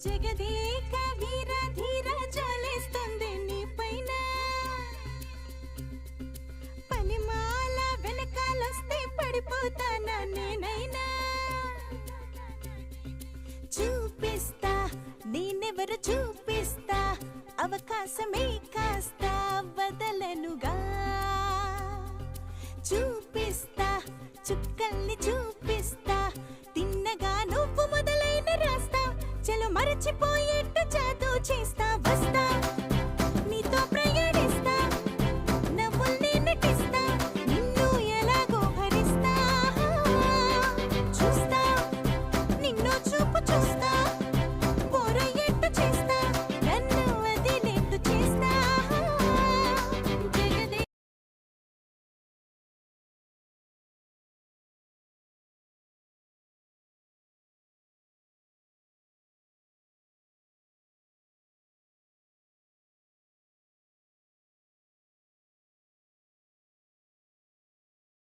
జగదేక వీర ధీర జాలేస్తుంది నీ పైన పనిమాల వెనకాలొస్తే పడిపోతానా నేనైనా చూపిస్తా నేనెవరు చూపిస్తా అవకాశమే కాస్త వదలనుగా చూపిస్తా